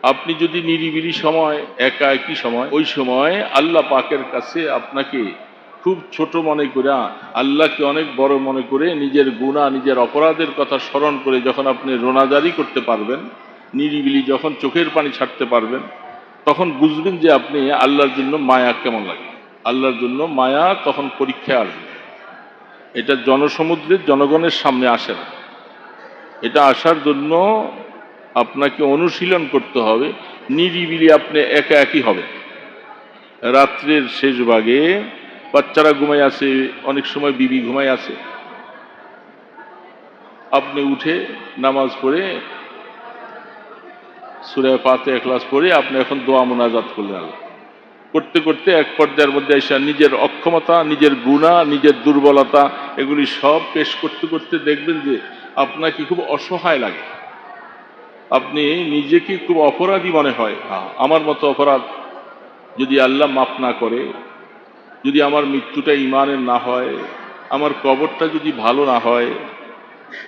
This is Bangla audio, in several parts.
আপনি যদি নিরিবিলি সময়, একা একই সময়, ওই সময় আল্লাহ পাকের কাছে আপনাকে খুব ছোট মনে করে, আল্লাহকে অনেক বড় মনে করে, নিজের গুনাহ নিজের অপরাধের কথা স্মরণ করে যখন আপনি রোনাজারি করতে পারবেন, নিরিবিলি যখন চোখের পানি ছাড়তে পারবেন, তখন বুঝবেন যে আপনি আল্লাহর জন্য মায়া কেমন লাগে। আল্লাহর জন্য মায়া তখন পরীক্ষায় আসবে। এটা জনসমুদ্রের জনগণের সামনে আসে না। এটা আসার জন্য আপনাকে অনুশীলন করতে হবে। নিরিবিলি আপনি একা একই হবে। রাত্রের শেষ ভাগে বাচ্চারা ঘুমাই আছে, অনেক সময় বিবি ঘুমাই আছে, আপনি উঠে নামাজ পড়ে সূরা ফাতিহা ইখলাস পড়ে আপনি এখন দোয়া মুনাজাত করলেন। করতে করতে এক পর্যায়ের মধ্যে এসে নিজের অক্ষমতা, নিজের গুনাহ, নিজের দুর্বলতা এগুলি সব পেশ করতে করতে দেখবেন যে আপনাকে খুব অসহায় লাগে। আপনি নিজেকে খুব অপরাধী মনে হয়। আমার মতো অপরাধ যদি আল্লাহ মাফ না করে, যদি আমার মৃত্যুটা ঈমানের না হয়, আমার কবরটা যদি ভালো না হয়,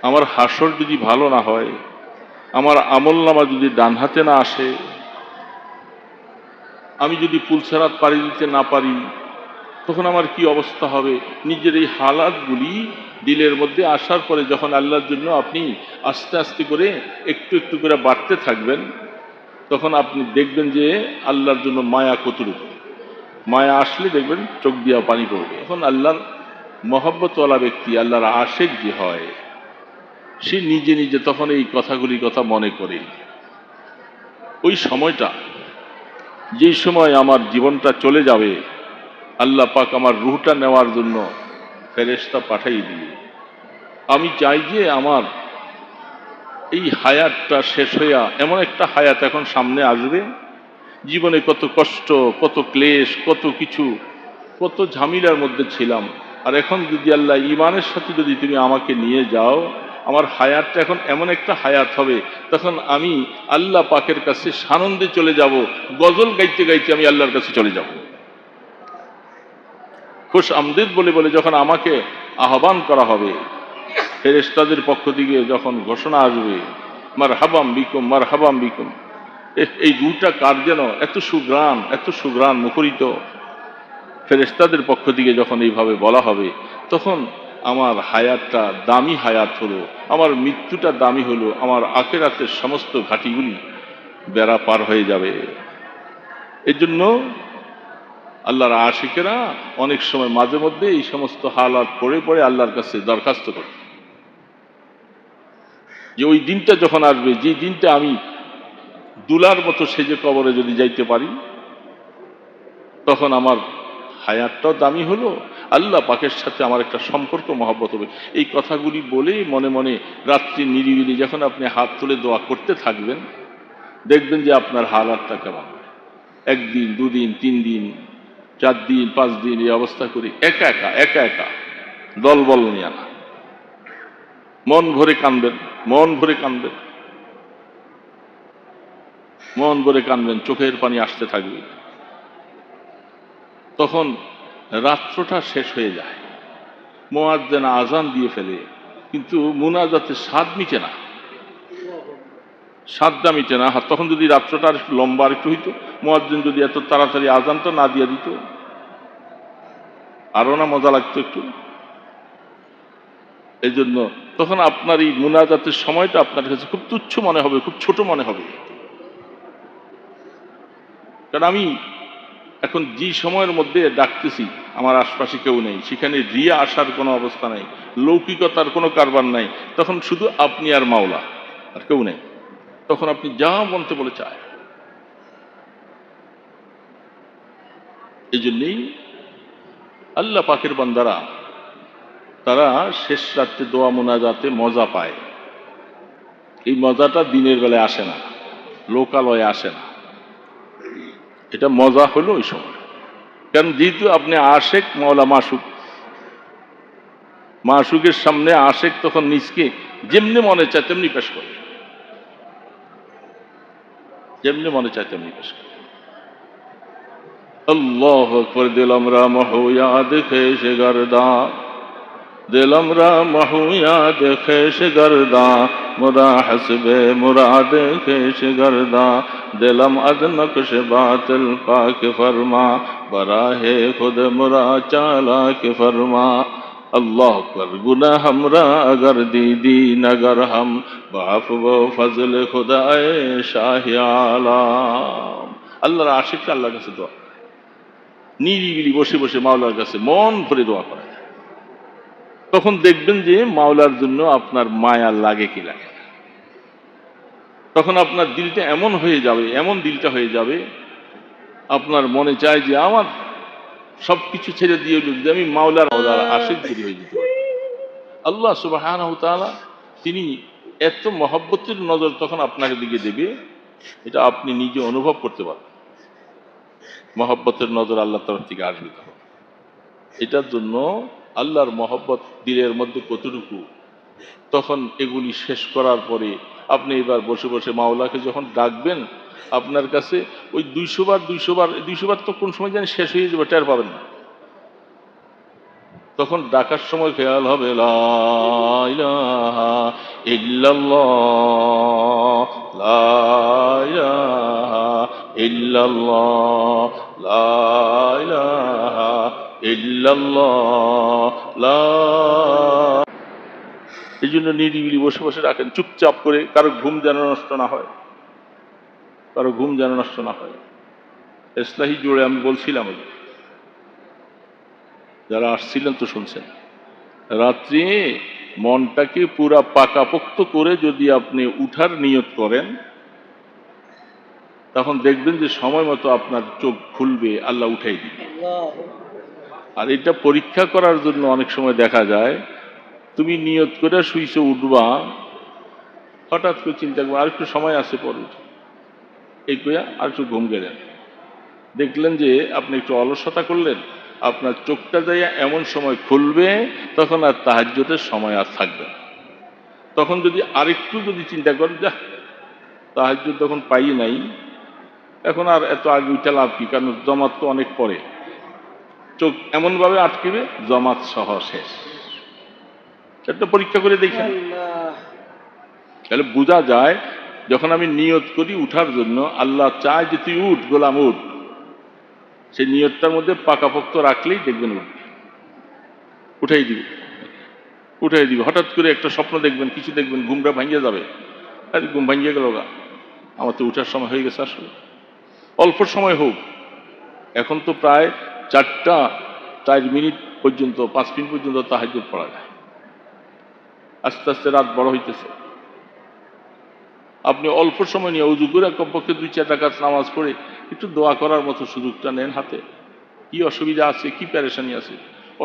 আমার হাসর যদি ভালো না হয়, আমার আমলনামা যদি ডান হাতে না আসে, আমি যদি পুলসেরাত পাড়ি দিতে না পারি, তখন আমার কি অবস্থা হবে। নিজের এই হালাতগুলি দিলের মধ্যে আসার পরে যখন আল্লাহর জন্য আপনি আস্তে আস্তে করে একটু একটু করে বাড়তে থাকবেন, তখন আপনি দেখবেন যে আল্লাহর জন্য মায়া কতটুকু। মায়া আসলে দেখবেন চোখ দিয়া পানি পড়বে। এখন আল্লাহর মহব্বতওয়ালা ব্যক্তি, আল্লাহর আশেক যে হয়, সে নিজে নিজে তখন এই কথাগুলি কথা মনে করে। ওই সময়টা, যেই সময় আমার জীবনটা চলে যাবে, আল্লাহ পাক আমার রূহটা নেওয়ার জন্য ফেরেশতা পাঠাই দিয়ে, আমি চাই যে আমার এই হায়াতটা শেষ হইয়া এমন একটা হায়াত এখন সামনে আসবে, জীবনে কত কষ্ট, কত ক্লেশ, কত কিছু, কত ঝামেলার মধ্যে ছিলাম, আর এখন যদি আল্লাহ ঈমানের সাথে যদি তুমি আমাকে নিয়ে যাও, আমার হায়াতটা এখন এমন একটা হায়াত হবে, তখন আমি আল্লাহ পাকের কাছে সানন্দে চলে যাব, গজল গাইতে গাইতে আমি আল্লাহর কাছে চলে যাব। খুশ আমদেদ বলে বলে যখন আমাকে আহ্বান করা হবে, ফেরেশতাদের পক্ষ থেকে যখন ঘোষণা আসবে, মারহাবাম বিকুম, মারহাবাম বিকুম, এই দুটা কার যেন এত সুগ্রাণ, এত সুগ্রাণ মুখরিত। ফেরেশতাদের পক্ষ থেকে যখন এইভাবে বলা হবে, তখন আমার হায়াতটা দামি হায়াত হলো, আমার মৃত্যুটা দামি হলো, আমার আখিরাতের সমস্ত ঘাটিগুলি বেড়া পার হয়ে যাবে। এই জন্য আল্লাহর আশিকেরা অনেক সময় মাঝে মধ্যে এই সমস্ত হালাত পড়ে পড়ে আল্লাহর কাছে দরখাস্ত করে যে ওই দিনটা যখন আসবে, যে দিনটা আমি দুলার মতো সেজে কবরে যদি যাইতে পারি, তখন আমার হায়াতটাও দামি হলো, আল্লাহ পাকের সাথে আমার একটা সম্পর্ক মহব্বত হবে। এই কথাগুলি বলেই মনে মনে রাত্রি নিরিবিলি যখন আপনি হাত তুলে দোয়া করতে থাকবেন, দেখবেন যে আপনার হালাতটা কেমন। একদিন, দুদিন, 3 দিন, 4 দিন, 5 দিন এই অবস্থা করি, একা একা একা একা, দলবল নিয়ে না, মন ভরে কাঁদবেন, মন ভরে কাঁদবেন, মন ভরে কাঁদবেন, চোখের পানি আসতে থাকবে। তখন রাত্রটা শেষ হয়ে যায়, মুয়াজ্জিন আজান দিয়ে ফেলে, কিন্তু মুনাজাতের স্বাদ মিটে না, স্বাদটা মিটে না। তখন যদি রাত্রটা আর একটু লম্বা আর একটু হইতো, মুয়াজ্জিন যদি এত তাড়াতাড়ি আজানটা না দিয়ে দিত, আরো না মজা লাগতো একটু। এই জন্য তখন আপনার এই মুনাজাতের সময়টা আপনার কাছে খুব তুচ্ছ মনে হবে, খুব ছোট মনে হবে। কারণ আমি এখন যে সময়ের মধ্যে ডাকতেছি, আমার আশপাশে কেউ নেই, সেখানে রিয়া আসার কোনো অবস্থা নেই, লৌকিকতার কোনো কারবার নাই, তখন শুধু আপনি আর মাওলা, আর কেউ নেই। তখন আপনি যা বলতে বলে চায়। এই জন্যেই আল্লাহ পাকের বান্দারা, তারা শেষ রাত্রে দোয়া মোনাজাতে মজা পায়। এই মজাটা দিনের বেলায় আসে না, লোকালয়ে আসে না। এটা মজা হলো ওই সময়। কারণ যেহেতু আপনি আশেক, মাওলা মাসুক, মাসুকের সামনে আশেক তখন নিজকে যেমনি মনে চায় তেমনি পেশ করে, যেমনি মনে চায় তেমনি পেশ করে। अल्लाह अकबर दिल हमरा महो याद खेश गर्दा دلم را محویات خیش گرداں مرا حسب مراد خیش گرداں دلم از نقش باطل پاک فرما براہ خود مرا چالاک فرما اللہ پر گناہ ہمرا اگر دیدی نگر ہم بعفو و فضل خدا اے شاہ عالم আল্লাহর আশিকরা আল্লাহর কাছে দোয়া নিরিবিলি বসে বসে মাওলার কাছে মন ভরে দোয়া করে তখন দেখবেন যে মাওলার জন্য আপনার মায়া লাগে কি লাগে না। তখন আপনার দিলটা এমন হয়ে যাবে, এমন দিলটা হয়ে যাবে, আপনার মনে চায় যে আমার সবকিছু ছেড়ে দিয়ে যদি আমি মাওলার আশিক যদি হয়ে যেতে পারি। আল্লাহ সুবহানাহু ওয়া তাআলা তিনি এত মহব্বতের নজর তখন আপনাকে দিকে দেবে, এটা আপনি নিজে অনুভব করতে পারবেন। মহব্বতের নজর আল্লাহ তরফ থেকে আসবে তখন। এটার জন্য আল্লাহর মহব্বত দিলের মধ্যে কতটুকু, তখন এগুলি শেষ করার পরে আপনি এবার বসে বসে মাওলাকে যখন ডাকবেন, আপনার কাছে ওই 200 বার তো কোন সময় জানি শেষ হয়ে যাবে, টের পাবেন না। তখন ডাকার সময় খেয়াল হবে লা ইলাহা ইল্লাল্লাহ লা ইলাহা ইল্লাল্লাহ লা ইলাহা ইল্লাল্লাহ লা। এই জন্য নিরিবিলি বসে বসে রাখেন চুপচাপ করে, কারো ঘুম যেন নষ্ট না হয়, কারো ঘুম যেন নষ্ট না হয়। ইসলাহি জুড়ে আমি বলছিলাম, যারা আসছিলেন তো শুনছেন, রাত্রি মনটাকে পুরা পাকাপোক্ত করে যদি আপনি উঠার নিয়ত করেন, তখন দেখবেন যে সময় মতো আপনার চোখ খুলবে, আল্লাহ উঠাই দিবে। আর এটা পরীক্ষা করার জন্য অনেক সময় দেখা যায় তুমি নিয়ত করে শুইছে উঠবা, হঠাৎ করে চিন্তা করবো আর একটু সময় আছে পরে এই কইয়া আর একটু ঘুম গেলেন, দেখলেন যে আপনি একটু অলসতা করলেন, আপনার চোখটা যাইয়া এমন সময় খুলবে তখন আর তাহাজ্জুদের সময় আর থাকবে না। তখন যদি আরেকটু যদি চিন্তা করেন যা তাহাজ্জুদ তখন পাই নাই, এখন আর এত আগে উঠে লাভ কি, কারণ জমাত তো অনেক পরে, চোখ এমনভাবে আটকিবে জমাত সহ শেষ। একটা পরীক্ষা করে দেখেন, তাহলে বোঝা যায় যখন আমি নিয়ত করি উঠার জন্য, আল্লাহ চায় যে তুই উঠ গোলাম উঠ, সেই নিয়তটার মধ্যে পাকাপোক্ত রাখলেই দেখবেন উঠবে, উঠাই দিবে উঠাই দিবে। হঠাৎ করে একটা স্বপ্ন দেখবেন, কিছু দেখবেন, ঘুমটা ভাঙিয়ে যাবে, আরে ঘুম ভাঙিয়ে গেল গা, আমার তো উঠার সময় হয়ে গেছে। আসলে অল্প সময় হোক, এখন তো প্রায় 4 মিনিট পর্যন্ত 5 মিনিট পর্যন্ত তাহাজ্জুদ পড়া যায়, আস্তে আস্তে রাত বড় হইতেছে। আপনি অল্প সময় নিয়ে উজু করে কমপক্ষে 2-4 রাকাত নামাজ পড়ে একটু দোয়া করার মতো সুযোগটা নেন হাতে। কি অসুবিধা আছে, কি পেরেশানি আছে?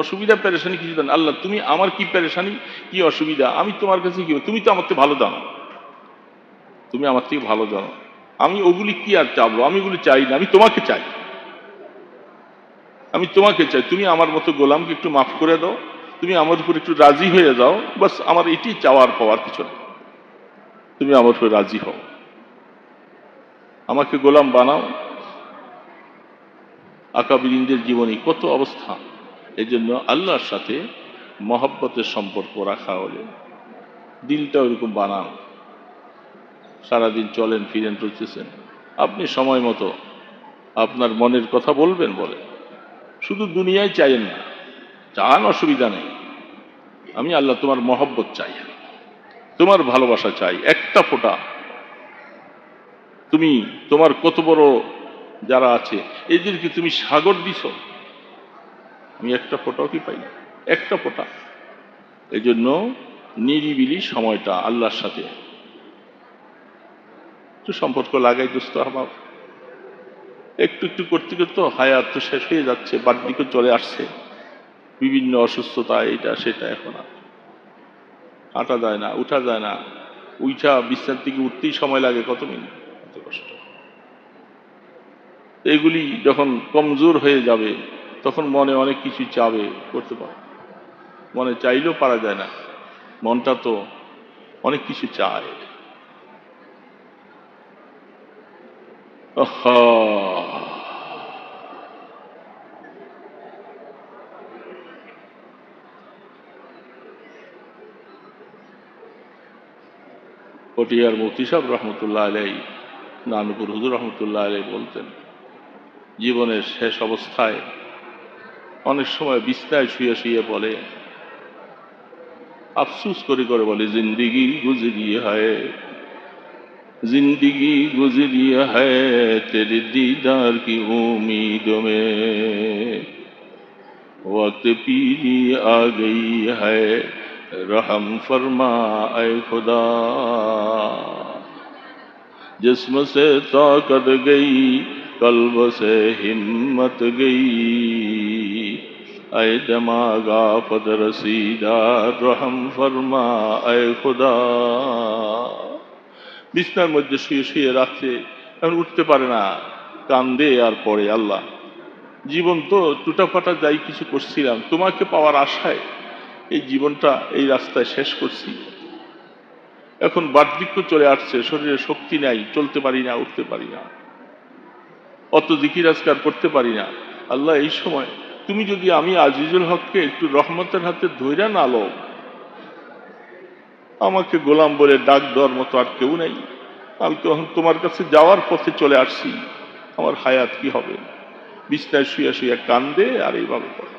অসুবিধা পেরেশানি কিছু জানেন, আল্লাহ তুমি আমার কি পেরেশানি কি অসুবিধা আমি তোমার কাছে কি, তুমি তো আমার থেকে ভালো জানো, তুমি আমার থেকে ভালো জানো, আমি ওগুলি কি আর চাবো, আমি ওগুলি চাই না, আমি তোমাকে চাই, আমি তোমাকে চাই। তুমি আমার মতো গোলামকে একটু মাফ করে দাও, তুমি আমার উপর একটু রাজি হয়ে যাও, বাস আমার এটি চাওয়ার পাওয়ার কিছু না, তুমি আমার উপর রাজি হও, আমাকে গোলাম বানাও। আকাবিরিনদের জীবনী কত অবস্থা। এই জন্য আল্লাহর সাথে মহব্বতের সম্পর্ক রাখা হলে দিলটা ওইরকম বানান। সারাদিন চলেন ফিরেন চলতেছেন, আপনি সময় মতো আপনার মনের কথা বলবেন, বলে শুধু দুনিয়ায় চাইেন না, চান অসুবিধা নেই, আমি আল্লাহ তোমার মহব্বত চাই, তোমার ভালোবাসা চাই, একটা ফোঁটা। তুমি তোমার কত বড় যারা আছে এদেরকে তুমি সাগর দিছ, আমি একটা ফোঁটাও কি পাই না, একটা ফোঁটা। এই জন্য নিরিবিলি সময়টা আল্লাহর সাথে একটু সম্পর্ক লাগাই দোস্ত আমার, একটু একটু করতে করতে হায়াত তো শেষ হয়ে যাচ্ছে, বাড়দিকে চলে আসছে, বিভিন্ন অসুস্থতা এটা সেটা, এখন আর হাঁটা যায় না, উঠা যায় না, উঠা বিছানার থেকে উঠতেই সময় লাগে কত মিনিট, কত কষ্ট। এগুলি যখন কমজোর হয়ে যাবে তখন মনে অনেক কিছু চাবে, করতে পারে, মনে চাইলেও পারা যায় না, মনটা তো অনেক কিছু চায়। পটিয়ার মুফতি সাহেব রহমতুল্লাহ আলাই, নানুপুর হুজুর রহমতুল্লাহ আলাই বলতেন, জীবনের শেষ অবস্থায় অনেক সময় বিছনায় শুয়ে শুয়ে বলে, আফসুস করে করে বলে, জিন্দিগি গুজরি হ্যায়, जिंदगी गुजरी है तेरे दीदार की उम्मीद में, वक्त पीरी आ गई है रहम फरमा ऐ खुदा, जिस्म से ताकत गई कल्ब से हिम्मत गई, ऐ दिमागा फद रसीदा रहम फरमा ऐ खुदा। বিছনার মধ্যে শুয়ে শুয়ে রাত্রে এখন উঠতে পারে না, কান্দে আর পড়ে, আল্লাহ জীবন তো টুটাফাটা যাই কিছু করছিলাম তোমাকে পাওয়ার আশায়, এই জীবনটা এই রাস্তায় শেষ করছি, এখন বার্ধক্য চলে আসছে, শরীরে শক্তি নাই, চলতে পারি না, উঠতে পারি না, অত জিকির আজকার করতে পারি না। আল্লাহ এই সময় তুমি যদি আমি আজিজুল হককে একটু রহমতের হাতে ধইরা না লও, আমাকে গোলাম বলে ডাক দেওয়ার মতো আর কেউ নেই, আমি তো এখন তোমার কাছে যাওয়ার পথে চলে আসছি, আমার হায়াত কি হবে? বিছনায় শুয়ে শুয়ে কান্দে আর এইভাবে পড়ে।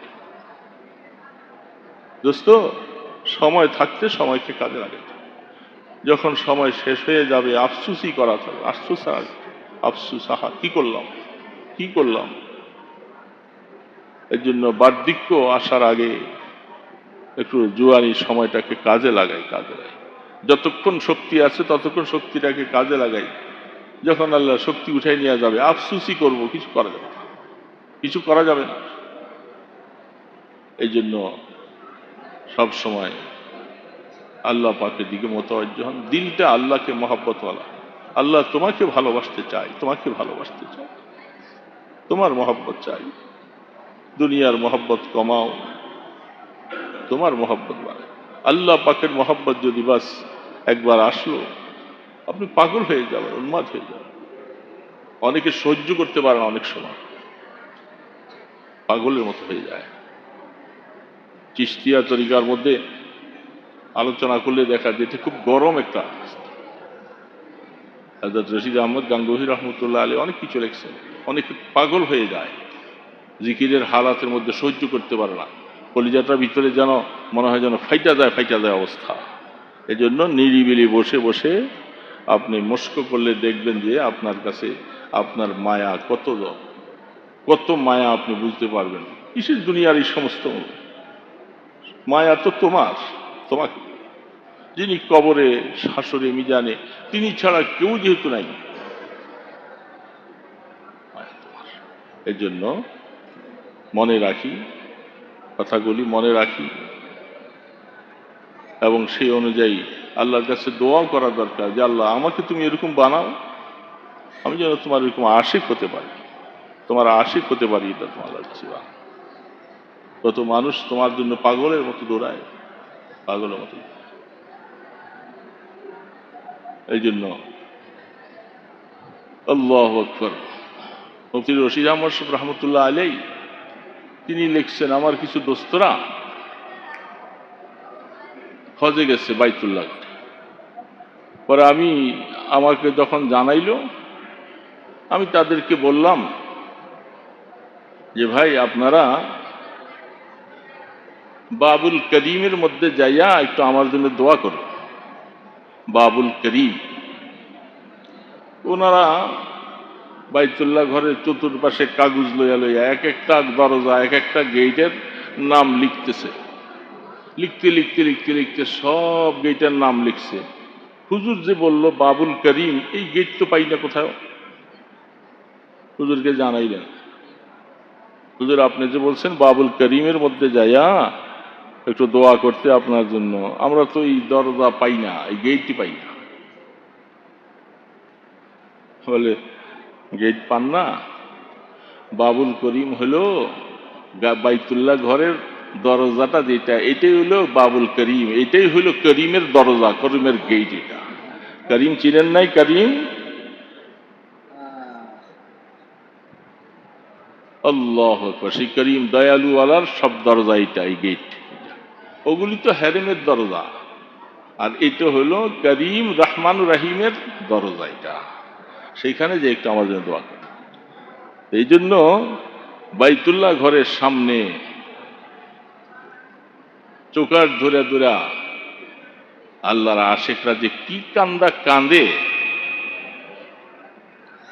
দোস্ত, সময় থাকতে সময়কে কাজে লাগে, যখন সময় শেষ হয়ে যাবে আফসুসই করা যাবে, আফসুস আর আফসুস, আহা কি করলাম কি করলাম। এর জন্য বার্ধক্য আসার আগে একটু জুয়ানি সময়টাকে কাজে লাগাই, যতক্ষণ শক্তি আছে ততক্ষণ শক্তিটাকে কাজে লাগাই, যখন আল্লাহ শক্তি উঠাই নিয়ে যাবে আফসুসই করবো, কিছু করা যাবে না। এই জন্য সব সময় আল্লাহ পাকের দিকে মোতাওয়াজ্জ হন, দিলটা আল্লাহকে মহব্বতওয়ালা। আল্লাহ তোমাকে ভালোবাসতে চাই, তোমার মহব্বত চাই, দুনিয়ার মহব্বত কমাও, তোমার মহব্বত বাড়ে। আল্লাহ পাকের মহব্বত যদি বাস একবার আসলো, আপনি পাগল হয়ে যাবেন, উন্মাদ হয়ে যাবেন। অনেকে সহ্য করতে পারে না, অনেক সময় পাগলের মতো হয়ে যায়। চিশতিয়া তরিকার মধ্যে আলোচনা করলে দেখা যায় এটা খুব গরম একটা। হযরত রশিদ আহমদ গাঙ্গুহি রহমতুল্লাহ আলাইহি অনেক কিছু লিখছেন, অনেকে পাগল হয়ে যায়, জিকিরের হালাতের মধ্যে সহ্য করতে পারে না, কলিজাটার ভিতরে যেন মনে হয় যেন ফাইটা যায় অবস্থা। এই জন্য নিরিবিলি বসে বসে আপনি মস্ক করলে দেখবেন যে আপনার কাছে আপনার মায়া কত মায়া আপনি বুঝতে পারবেন। কিসের দুনিয়ার এই সমস্ত মায়া? তো তোমাকে যিনি কবরে শাসরে মিজানে তিনি ছাড়া কেউ যেহেতু নাই, এই জন্য মনে রাখি, কথাগুলি মনে রাখি, এবং সেই অনুযায়ী আল্লাহর কাছে দোয়াও করা দরকার যে আল্লাহ আমাকে তুমি এরকম বানাও, আমি যেন তোমার এরকম আশিক হতে পারি, এটা তোমার জীবন। কত মানুষ তোমার জন্য পাগলের মতো দৌড়ায়, পাগলের মতো। এই জন্য আল্লাহু আকবার। মুফতি রশিদ আহমদ রহমতুল্লাহ আলাইহি তিনি লিখছেন, আমার কিছু দোস্তরা হজে গেছে বাইতুল্লাহ, পরে আমাকে যখন জানাইলো, আমি তাদেরকে বললাম যে ভাই আপনারা বাবুল করিমের মধ্যে যাইয়া একটু আমার জন্য দোয়া করো। বাবুল করিম, ওনারা বাইতুল্লাহ ঘরের চতুর্পাশে কাগজ লইয়া এক একটা দরজা, এক একটা গেটের নাম লিখতেছে, লিখতে সব গেটের নাম লিখছে। হুজুর যে বলল বাবুল করিম, এই গেট তো পাই না কোথাও। হুজুরকে জানাইলেন, হুজুর আপনি যে বলছেন বাবুল করিমের মধ্যে যাইয়া একটু দোয়া করতে আপনার জন্য, আমরা তো এই দরজা পাই না, এই গেটটি পাই না। বলে গেট পান না? বাবুল করিম হলো বাইতুল্লাহ ঘরের দরজাটা, যেটা এটাই হলো বাবুল করিম, এটাই হলো করিমের দরজা, করিমের গেট। এটা করিম চিনেন নাই? করিম আল্লাহ আকবার, সেই করিম দয়ালু ওয়ালার সব দরজা এটা, এই গেট। ওগুলি তো হ্যারেমের দরজা, আর এটা হলো করিম রহমান রাহিমের দরজা, এটা সেইখানে যে একটু আমার জন্য দোয়া করে। এই জন্য বাইতুল্লাহ ঘরের সামনে চোকার ধরে ধরে আল্লাহর আশেকরা যে কি কান্দা কাঁদে,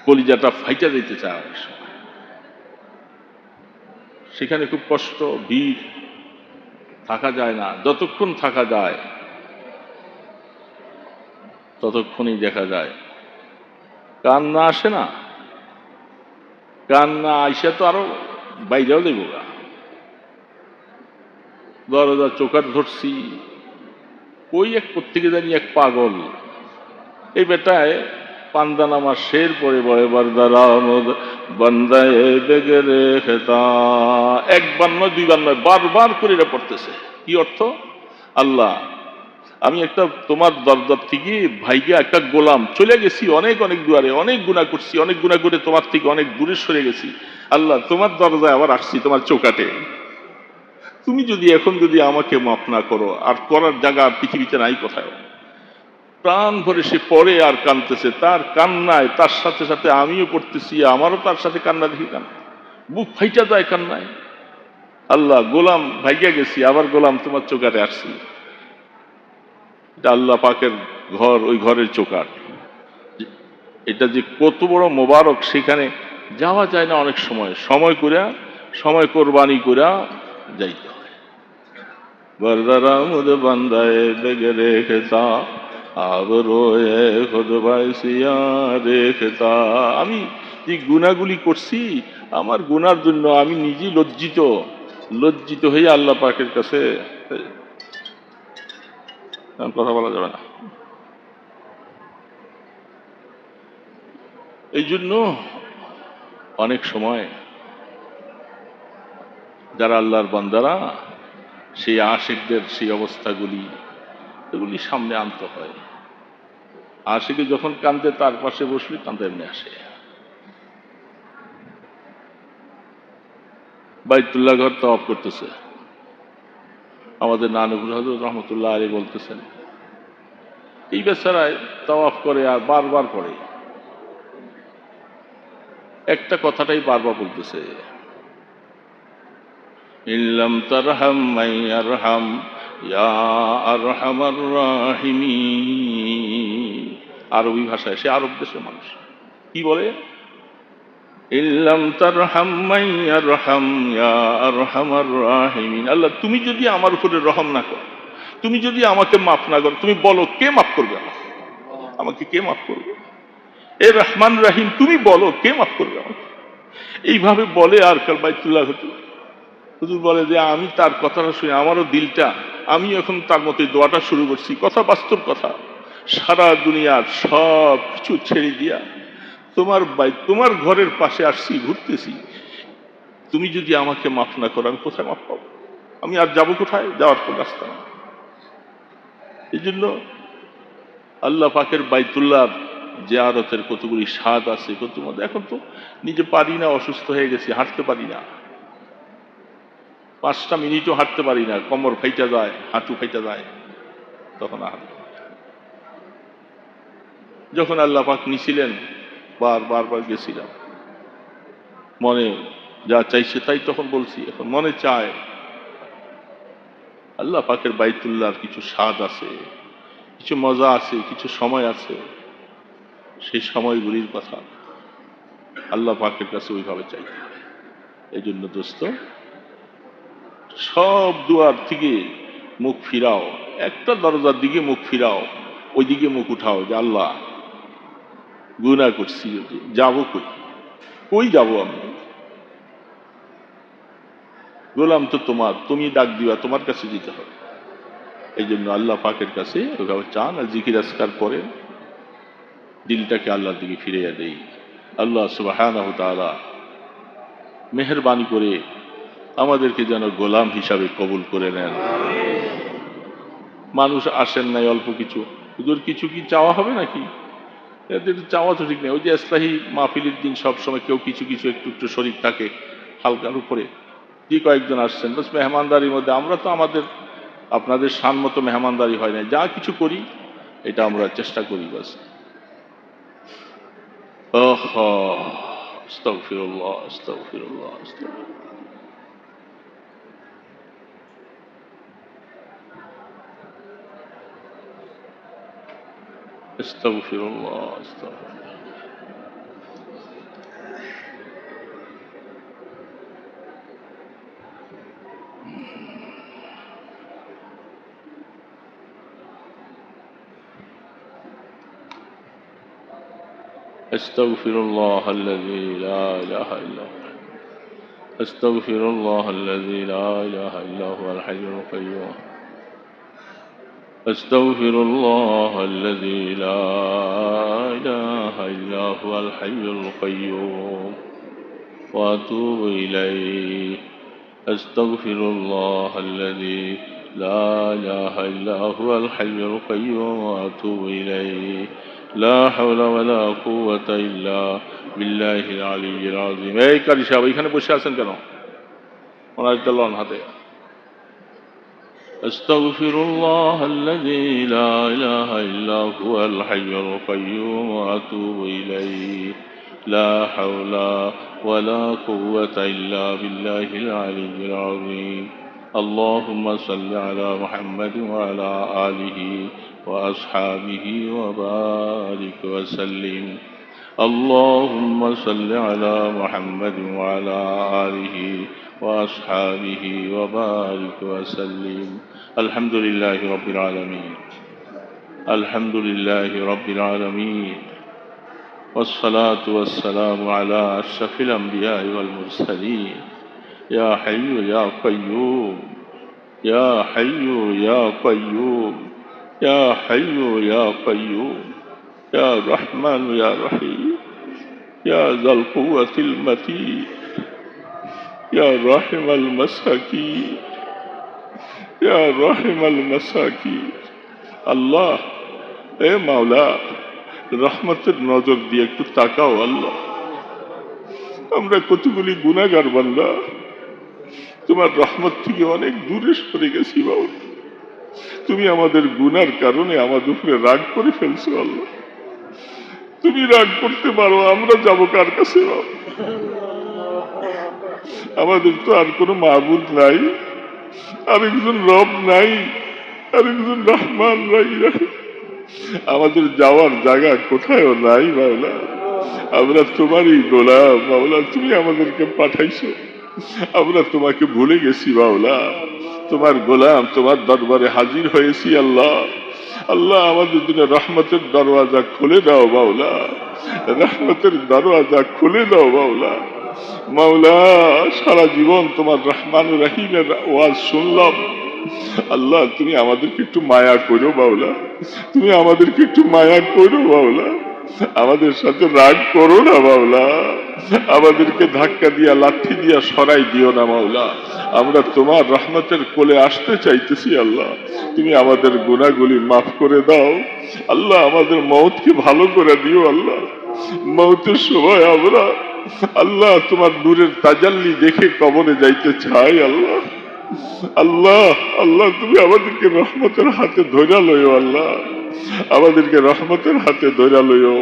কলিজাটা ফাইটা দিতে চায় অনেক সময়। সেখানে খুব কষ্ট, ভিড়, থাকা যায় না। যতক্ষণ থাকা যায় ততক্ষণই দেখা যায় কান্না আসে না। কান্না আইসা তো আরো বাইরেও দেব, দরজা চোকার ধরছি, ওই এক প্রত্যেকে জানি এক পাগল, এই বেটায় পান্দা নামার শের পরে বলে বান্দায় বেগেরে খেতা, একবার নয় দুইবার নয়, বারবার করে এটা পড়তেছে। কি অর্থ? আল্লাহ, আমি একটা তোমার দরজার থেকে ভাইকে একটা গোলাম, চলে গেছি অনেক অনেক দুয়ারে, অনেক গুনাহ করছি, অনেক গুনাহ করে তোমার থেকে অনেক দূরে সরে গেছি। আল্লাহ, তোমার দরজায় আবার আসছি, তোমার চৌকাটে। তুমি যদি এখন যদি আমাকে মাফ না করো, আর করার জায়গা পৃথিবীতে নাই কোথায়। প্রাণ ভরে সে পড়ে আর কাঁদতেছে, তার কান্নায় তার সাথে সাথে আমিও পড়তেছি, আমারও তার সাথে কান্না দেখি, কান্না বুক ফাইটা যায় কান্নায়। আল্লাহ, গোলাম ভাইয়া গেছি, আবার গোলাম তোমার চৌকাটে আসছি। এটা আল্লাহ পাকের ঘর, ওই ঘরের চৌকাট। এটা যে কত বড় মোবারক, সেখানে যাওয়া যায় না অনেক সময়, সময় কোরবানি করিয়া যাইতে হয়। বরদারামুদ বান্দায় বেগে রেখেতা, আবরোয়ে খুদ বাইসিয়া রেখেতা। আমি যে গুনাহগুলি করছি, আমার গুনার জন্য আমি নিজেই লজ্জিত হয়ে আল্লাহ পাকের কাছে কথা বলা যাবে না। এই জন্য অনেক সময় যারা আল্লাহর বান্দারা, সেই আশিকদের সেই অবস্থাগুলি এগুলি সামনে আনতে হয়। আশিকে যখন কান্দে, তার পাশে বসলে কান্দে এমনি আসে। বাইতুল্লাহ ঘর তাওয়াফ করতেছে, আমাদের নানুপুর হযরত রহমতুল্লাহ আলাইহি বলতেছেন, এই বেচারায় তাওয়াফ করে আর বারবার পড়ে, একটা কথাটাই বারবার বলতেছে, ইল্লাম তারহাম মাইয়ারহাম ইয়া আরহামার রাহিমিন। আরবি ভাষায়, সে আরব দেশের মানুষ, কি বলে? ইল্লাম তারহাম মাইয়ারহাম ইয়া আরহামার রাহিমিন। আল্লাহ, তুমি যদি আমার উপরে রহম না করো, তুমি যদি আমাকে মাফ না করো, তুমি বলো কে মাফ করবে আমাকে কে মাফ করবে? এ রহমান রাহিম, তুমি বলো কে মাফ করবে আমাকে? এইভাবে বলে। আর কাল বাইতুল্লাহ হুজুর বলে যে আমি তার কথাটা শুনে আমারও দিলটা, আমি এখন তার মতো দোয়াটা শুরু করছি। কথা বাস্তব কথা, সারা দুনিয়ার সব কিছু ছেড়ে দিয়া তোমার ঘরের পাশে আসছি, ঘুরতেছি। তুমি যদি আমাকে মাফ না করো, আমি কোথায় মাফ পাবো? আমি আর যাবো কোথায়? যাওয়ার কোন রাস্তা না। এই জন্য আল্লাহ পাকের বাইতুল্লাহ জিয়ারতের কতগুলি স্বাদ আছে, কত মধ্যে। এখন তো নিজে পারি না, অসুস্থ হয়ে গেছি, হাঁটতে পারি না, 5টা মিনিটও হাঁটতে পারি না, কোমর ফাইটা যায়, হাঁটু ফাইটা যায়, তখন যখন আল্লাহ পাক নিছিলেন, বারবার গেছিলাম, মনে যা চাইছে তাই তখন বলছি। এখন মনে চায় আল্লাহ পাকের বাইতুল্লাহর কিছু স্বাদ আছে, কিছু মজা আছে, কিছু সময় আছে, সেই সময়গুলির কথা আল্লাহ পাকের কাছে ওইভাবে চাইতে হবে। এই জন্য দোস্ত, সব দুয়ার থেকে মুখ ফিরাও, একটা দরজার দিকে মুখ ফিরাও, ওই দিকে মুখ উঠাও যে আল্লাহ, গুনাহ করছি, যাবো কই যাবো আমি? গোলাম তো তোমার, তুমি ডাক দিবা, তোমার কাছে যেতে হবে। এই জন্য আল্লাহ পাকের কাছে ওইভাবে চান আর জিকির আজকার করেন, দিলটাকে আল্লাহর দিকে ফিরিয়ে দেই। আল্লাহ সুবহানাহু ওয়া তাআলা মেহেরবানি করে আমাদেরকে যেন গোলাম হিসাবে কবুল করে নেন। মানুষ আসেন নাই অল্প কিছু, হুজুর কিছু কি চাওয়া হবে নাকি? এদের চাওয়া তো ঠিক নেই। ওই যে ইসলাহি মাহফিলের দিন সবসময় কেউ কিছু একটু শরীক থাকে হালকার উপরে, যে কয়েকজন আসছেন বাস মেহমানদারির মধ্যে। আমরা তো আমাদের আপনাদের শান মতো মেহমানদারি হয় না, যা কিছু করি এটা আমরা চেষ্টা করি বাস। আস্তাগফিরুল্লাহ আস্তাগফিরুল্লাহ আস্তাগফিরুল্লাহ আস্তাগফিরুল্লাহ। أستغفر الله الذي لا إله إلا هو أستغفر الله الذي لا إله إلا هو الحي القيوم أستغفر الله الذي لا إله إلا هو الحي القيوم وأتوب إليه أستغفر الله الذي لا إله إلا هو الحي القيوم وأتوب إليه لا حول ولا قوة إلا بالله العلي العظيم। এই কারি সাহেব এখানে বসে আছেন কেন? ওনার চলন হাতে। أستغفر الله الذي لا إله إلا هو الحي القيوم وأتوب إليه لا حول ولا قوة إلا بالله العلي العظيم اللهم صل على محمد وعلى آله وأصحابه وبارك وسلم اللهم صل على محمد وعلى آله وأصحابه وبارك وسلم الحمد لله رب العالمين الحمد لله رب العالمين والصلاة والسلام على أشرف الأنبياء والمرسلين يا حي يا قيوم يا حي يا قيوم يا حي يا قيوم يا رحمن يا رحيم يا ذا القوة المتين يا رحم المساكين يا رحم المساكين الله اے مولا রহমতের নজর দিয়ে একটু তাকাও আল্লাহ। আমরা কতগুলি গুনাহগার বান্দা, তোমার রহমত থেকে অনেক দূরে সরে গেছি বাবা। তুমি আমাদের গুনার কারণে আমাদের উপরে রাগ করে ফেলছো আল্লাহ। তুমি রাগ করতে পারো, আমরা যাবো কার কাছে বাবা? আমাদের তো আর কোনো মাবুদ নাই, আরেকজন রব নাই, আরেকজন রহমান নাই, আমাদের যাওয়ার জায়গা কোথায়ও নাই বাবলা। আমরা তোমারই গোলাম বাবলা, তুমি আমাদেরকে পাঠাইছো, আমরা তোমাকে ভুলে গেছি বাবলা। তোমার গোলাম, তোমার দরবারে হাজির হয়েছি আল্লাহ। আল্লাহ আমাদের জন্য রহমতের দরওয়াজা খুলে দাও বাউলা, রহমতের দরওয়াজা খুলে দাও বাউলা। মাওলা সারা জীবন তোমার রহমান রহিমের ওয়াজ শুনলাম আল্লাহ, তুমি আমাদেরকে একটু মায়া করো বাউলা, তুমি আমাদেরকে একটু মায়া করো বাউলা, আমাদের সাথে রাগ করো না বাউলা, আমাদেরকে ধাক্কা দিয়া লাঠি দিয়া সরাই দিও না মাওলা। আমরা তোমার রহমতের কোলে আসতে চাইতেছি আল্লাহ, তুমি আমাদের গুনাহগুলি মাফ করে দাও আল্লাহ। আমাদের মওতকে ভালো করে দিও আল্লাহ। মওতের সময় আমরা আল্লাহ তোমার নূরের তাজাল্লি দেখে কবরে যাইতে চাই আল্লাহ। আল্লাহ আল্লাহ তুমি আমাদেরকে রহমতের হাতে ধইরা লইও আল্লাহ, আমাদেরকে রহমতের হাতে ধইরা লইও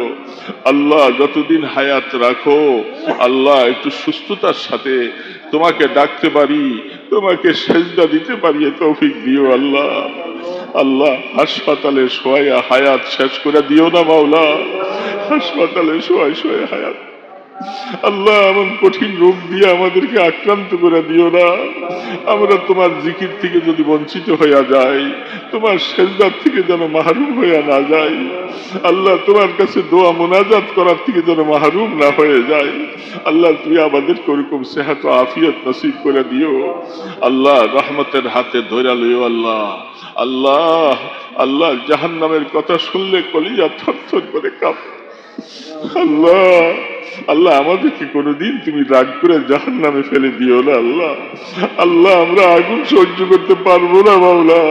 আল্লাহ। যতদিন হায়াত রাখো আল্লাহ, একটু সুস্থতার সাথে তোমাকে ডাকতে পারি, তোমাকে সেজদা দিতে পারি তৌফিক দিও আল্লাহ। আল্লাহ হাসপাতালে শোয়া হায়াত শেষ করে দিও না মাওলা, হাসপাতালে শোয়া হায়াত আল্লাহ এমন কঠিন রোগ দিয়ে আমাদেরকে আক্রান্ত করে দিও না। আমরা তোমার জিকির থেকে যদি বঞ্চিত হইয়া যাই, তোমার সেজদার থেকে যেন মাহরুম হইয়া না যাই আল্লাহ, তোমার কাছে দোয়া মোনাজাত করার থেকে যেন মাহরুম না হয়ে যায় আল্লাহ। তুমি আমাদেরকে ওরকম সেহত আফিয়ত নসিব করে দিও আল্লাহ। রহমতের হাতে ধইরা লইও আল্লাহ। আল্লাহ আল্লাহ জাহান্নামের কথা শুনলে কলিজা থরথর করে কাঁপে আল্লাহ। আল্লাহ আমাদেরকে কোনোদিন তুমি রাগ করে জাহান্নামে ফেলে দিও না আল্লাহ। আল্লাহ আমরা আগুন সহ্য করতে পারবো না মাওলা।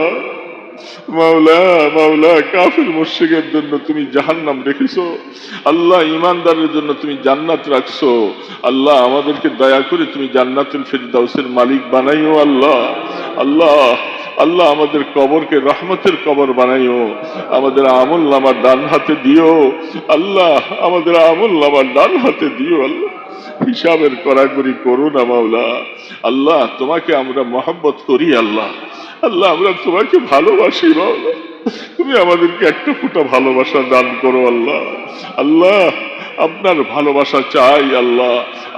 মাওলা মাওলা কাফির মুশরিকের জন্য তুমি জাহান্নাম রেখেছো আল্লাহ, ঈমানদারের জন্য তুমি জান্নাত রাখছো আল্লাহ। আমাদেরকে দয়া করে তুমি জান্নাতুল ফিরদাউসের মালিক বানাইও আল্লাহ। আল্লাহ আল্লাহ আমাদের কবরকে রহমতের কবর বানাইও, আমাদের আমল নামার ডান হাতে দিও আল্লাহ, আমাদের আমল নামার ডান হাতে দিও আল্লাহ, হিসাবের কড়াকড়ি করো না মাওলা। আল্লাহ তোমাকে আমরা মহব্বত করি আল্লাহ, আল্লাহ আমরা তোমাকে ভালোবাসি মাওলা, তুমি আমাদেরকে একটা ফুটা ভালোবাসা দান করো আল্লাহ। আল্লাহ আপনার ভালোবাসা চাই আল্লাহ,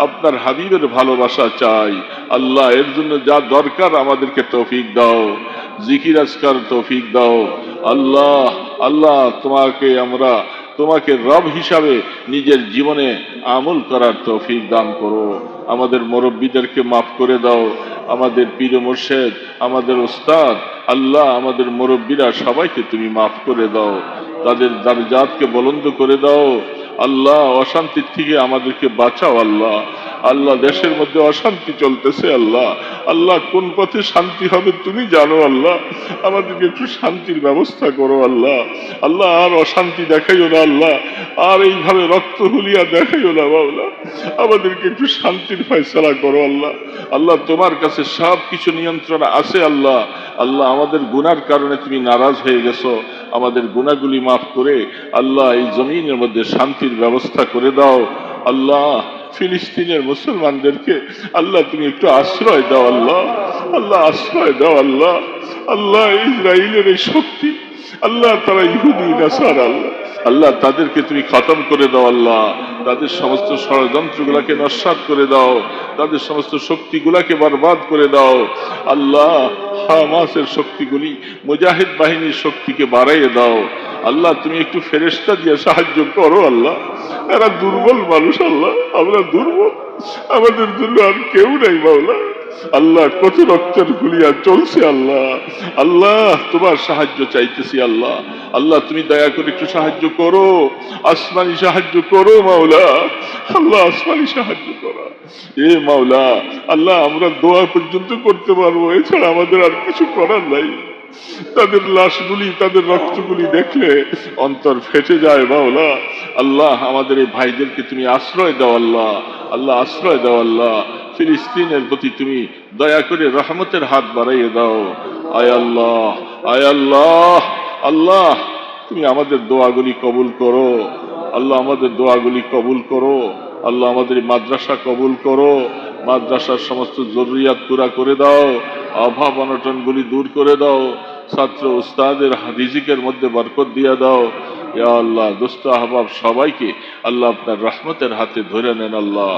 আপনার হাবিবের ভালোবাসা চাই আল্লাহ, এর জন্য যা দরকার আমাদেরকে তৌফিক দাও, জিকির আজকার তৌফিক দাও আল্লাহ। আল্লাহ তোমাকে রব হিসাবে নিজের জীবনে আমল করার তৌফিক দান করো। আমাদের মুরব্বীদেরকে মাফ করে দাও, আমাদের পীর মুর্শিদ, আমাদের উস্তাদ আল্লাহ, আমাদের মুরব্বীরা সবাইকে তুমি মাফ করে দাও, তাদের দারজাতকে বুলন্দ করে দাও আল্লাহ। অশান্তির থেকে আমাদেরকে বাঁচাও আল্লাহ। আল্লাহ দেশের মধ্যে অশান্তি চলতেছে আল্লাহ, আল্লাহ কোন পথে শান্তি হবে তুমি জানো আল্লাহ, আমাদেরকে একটু শান্তির ব্যবস্থা করো আল্লাহ। আল্লাহ আর অশান্তি দেখাইও না আল্লাহ, আর এইভাবে রক্ত হুলিয়া দেখাইও না বাউলা, আমাদেরকে একটু শান্তির ফয়সালা করো আল্লাহ। আল্লাহ তোমার কাছে সব কিছু নিয়ন্ত্রণ আছে আল্লাহ। আল্লাহ আমাদের গুনার কারণে তুমি নারাজ হয়ে গেছো, আমাদের গুনাহগুলি মাফ করে আল্লাহ এই জমিনের মধ্যে শান্তির ব্যবস্থা করে দাও আল্লাহ। ফিলিস্তিনের মুসলমানদেরকে আল্লাহ তুমি একটু আশ্রয় দাও আল্লাহ, আল্লাহ আশ্রয় দাও আল্লাহ। আল্লাহ ইসরায়েলের এই শক্তি আল্লাহ, তারা ইহুদি নাসারা আল্লাহ, আল্লাহ তাদেরকে তুমি খতম করে দাও আল্লাহ, তাদের সমস্ত ষড়যন্ত্রগুলাকে নস্যাৎ করে দাও, তাদের সমস্ত শক্তিগুলাকে বরবাদ করে দাও আল্লাহ। হামাসের শক্তিগুলি, মুজাহিদ বাহিনীর শক্তিকে বাড়াইয়ে দাও আল্লাহ, তুমি একটু ফেরেশতা দিয়ে সাহায্য করো আল্লাহ। এরা দুর্বল মানুষ আল্লাহ, আমরা দুর্বল, আমাদের জন্য আর কেউ নাই মাওলা। আল্লাহ কত রক্তের গুলিয়া চলছে আল্লাহ, আল্লাহ তোমার সাহায্য চাইতেছি আল্লাহ। আল্লাহ তুমি দয়া করে একটু সাহায্য করো, আসমানি সাহায্য করো মাওলা, আল্লাহ আসমানি সাহায্য করো এ মাওলা। আল্লাহ আমরা দোয়া পর্যন্ত করতে পারবো, এছাড়া আমাদের আর কিছু করার নাই। তাদের লাশগুলি, তাদের রক্তগুলি দেখলে অন্তর ফেটে যায় মাওলা। আল্লাহ আমাদের এই ভাইদেরকে তুমি আশ্রয় দাও আল্লাহ, আল্লাহ আশ্রয় দাও আল্লাহ। ফিলিস্তিনের প্রতি তুমি দয়া করে রহমতের হাত বাড়াইয়ে দাও আয় আল্লাহ, আয় আল্লাহ। আল্লাহ তুমি আমাদের দোয়াগুলি কবুল করো আল্লাহ, আমাদের দোয়াগুলি কবুল করো আল্লাহ, আমাদের মাদ্রাসা কবুল করো, মাদ্রাসার সমস্ত জরুরিয়াত পুরা করে দাও, অভাব অনটনগুলি দূর করে দাও, ছাত্র উস্তাদের রিজিকের মধ্যে বরকত দিয়ে দাও ইয়া আল্লাহ। দোস্ত আহবাব সবাইকে আল্লাহ আপনার রহমতের হাতে ধরে নেন আল্লাহ।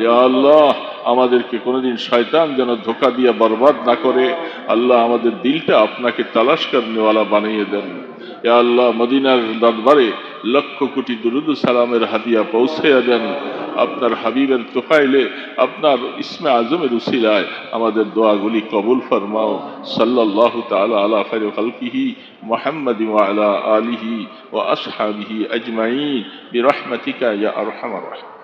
ইয়া আল্লাহ আমাদেরকে কোনোদিন শয়তান যেন ধোঁকা দিয়ে বরবাদ না করে আল্লাহ, আমাদের দিলটা আপনাকে তালাশ করনেওয়ালা বানিয়ে দেন ইয়া আল্লাহ। মদিনার দরবারে লক্ষ কোটি দুরুদ সালামের হাদিয়া পৌঁছাইয়া দেন আপনার হাবিবের তোফাইলে, আপনার ইসমে আজমের উসিলায় আমাদের দোয়াগুলি কবুল ফরমাও। সাল্লাল্লাহু তাআলা আলা খায়রি খালকিহি মুহাম্মাদি ওয়া আলা আলিহি ওয়া আসহাবিহি আজমাইন বিরহমাতিকা ইয়া আরহামার রাহিম।